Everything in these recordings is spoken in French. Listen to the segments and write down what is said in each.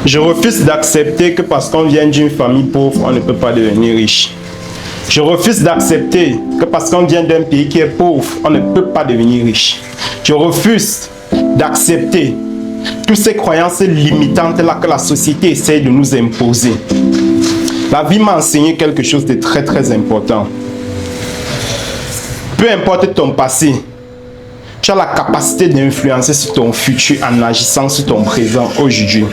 Je refuse d'accepter que parce qu'on vient d'une famille pauvre, on ne peut pas devenir riche. Je refuse d'accepter que parce qu'on vient d'un pays qui est pauvre, on ne peut pas devenir riche. Je refuse d'accepter toutes ces croyances limitantes-là que la société essaie de nous imposer. La vie m'a enseigné quelque chose de très très important. Peu importe ton passé, tu as la capacité d'influencer sur ton futur en agissant sur ton présent aujourd'hui.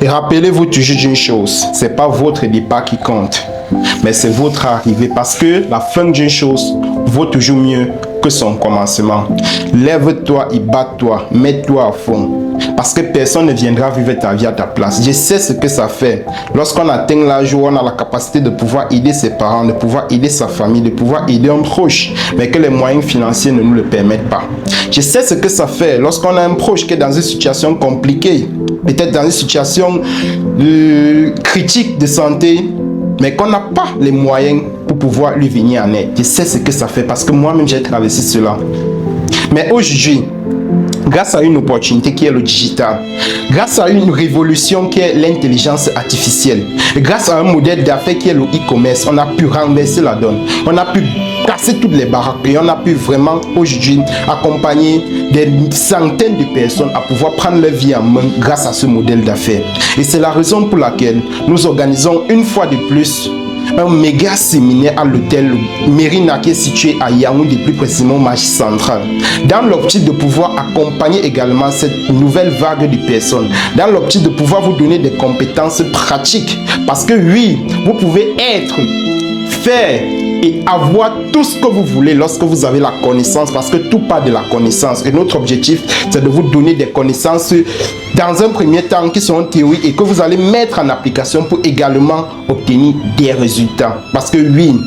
Et rappelez-vous toujours d'une chose, ce n'est pas votre départ qui compte, mais c'est votre arrivée, parce que la fin d'une chose vaut toujours mieux que son commencement. Lève-toi et bats-toi, mets-toi à fond, parce que personne ne viendra vivre ta vie à ta place. Je sais ce que ça fait lorsqu'on atteint l'âge où on a la capacité de pouvoir aider ses parents, de pouvoir aider sa famille, de pouvoir aider un proche, mais que les moyens financiers ne nous le permettent pas. Je sais ce que ça fait lorsqu'on a un proche qui est dans une situation compliquée, peut-être dans une situation critique de santé, mais qu'on n'a pas les moyens pour pouvoir lui venir en aide. Je sais ce que ça fait parce que moi-même j'ai traversé cela. Mais aujourd'hui, grâce à une opportunité qui est le digital, grâce à une révolution qui est l'intelligence artificielle, et grâce à un modèle d'affaires qui est le e-commerce, on a pu renverser la donne. On a pu casser toutes les baraques et on a pu vraiment aujourd'hui accompagner des centaines de personnes à pouvoir prendre leur vie en main grâce à ce modèle d'affaires. Et c'est la raison pour laquelle nous organisons une fois de plus un méga séminaire à l'hôtel Mérina qui est situé à Yaoundé, plus précisément au marché central, dans l'optique de pouvoir accompagner également cette nouvelle vague de personnes, dans l'optique de pouvoir vous donner des compétences pratiques, parce que oui, vous pouvez être, faire et avoir tout ce que vous voulez lorsque vous avez la connaissance, parce que tout part de la connaissance. Et notre objectif, c'est de vous donner des connaissances dans un premier temps qui sont théoriques et que vous allez mettre en application pour également obtenir des résultats. Parce que oui,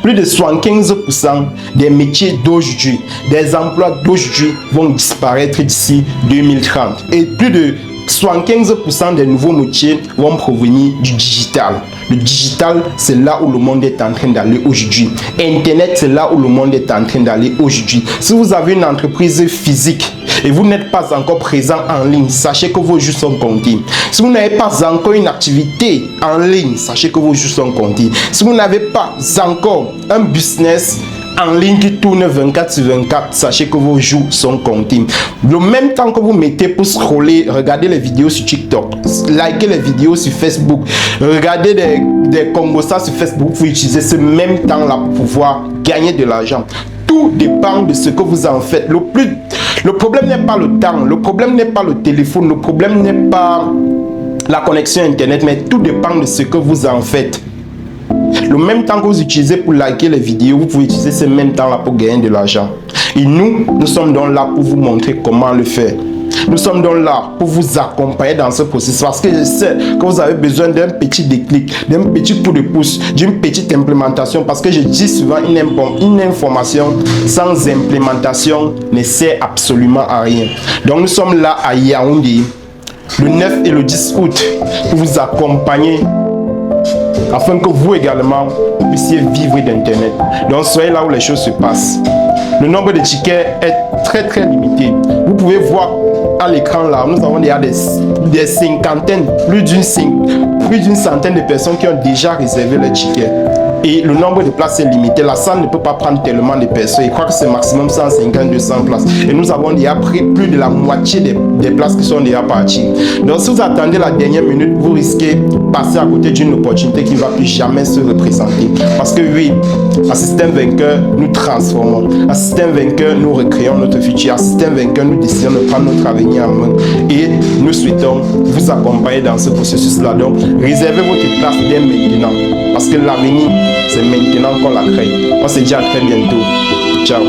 plus de 75% des métiers d'aujourd'hui, des emplois d'aujourd'hui vont disparaître d'ici 2030. Et plus de 75% des nouveaux métiers vont provenir du digital. Le digital, c'est là où le monde est en train d'aller aujourd'hui. Internet, c'est là où le monde est en train d'aller aujourd'hui. Si vous avez une entreprise physique et vous n'êtes pas encore présent en ligne, sachez que vos jours sont comptés. Si vous n'avez pas encore une activité en ligne, sachez que vos jours sont comptés. Si vous n'avez pas encore un business en ligne qui tourne 24 sur 24, sachez que vos jours sont comptés. Le même temps que vous mettez pour scroller, regardez les vidéos sur TikTok, likez les vidéos sur Facebook, regardez des Congosas sur Facebook, vous utilisez ce même temps là pour pouvoir gagner de l'argent. Tout dépend de ce que vous en faites. Le problème n'est pas le temps, le problème n'est pas le téléphone, le problème n'est pas la connexion internet, mais tout dépend de ce que vous en faites. Le même temps que vous utilisez pour liker les vidéos, vous pouvez utiliser ce même temps là pour gagner de l'argent. Et nous sommes donc là pour vous montrer comment le faire. Nous sommes donc là pour vous accompagner dans ce processus, parce que je sais que vous avez besoin d'un petit déclic, d'un petit coup de pouce, d'une petite implémentation, parce que je dis souvent une information sans implémentation ne sert absolument à rien. Donc nous sommes là à Yaoundé le 9 et le 10 août pour vous accompagner afin que vous également puissiez vivre d'Internet. Donc soyez là où les choses se passent. Le nombre de tickets est très très limité. Vous pouvez voir à l'écran là, nous avons déjà des cinquantaines, plus d'une centaine de personnes qui ont déjà réservé les tickets. Et le nombre de places est limité. La salle ne peut pas prendre tellement de personnes. Je crois que c'est maximum 150-200 places. Et nous avons déjà pris plus de la moitié des places qui sont déjà parties. Donc si vous attendez la dernière minute, vous risquez de passer à côté d'une opportunité qui ne va plus jamais se représenter. Parce que oui, à Système Vainqueur, nous transformons. À Système Vainqueur, nous recréons notre futur. À Système Vainqueur, nous décidons de prendre notre avenir en main. Et nous souhaitons vous accompagner dans ce processus-là. Donc, réservez votre place dès maintenant. Parce que l'avenir, c'est maintenant qu'on la crée. On se dit à très bientôt. Ciao.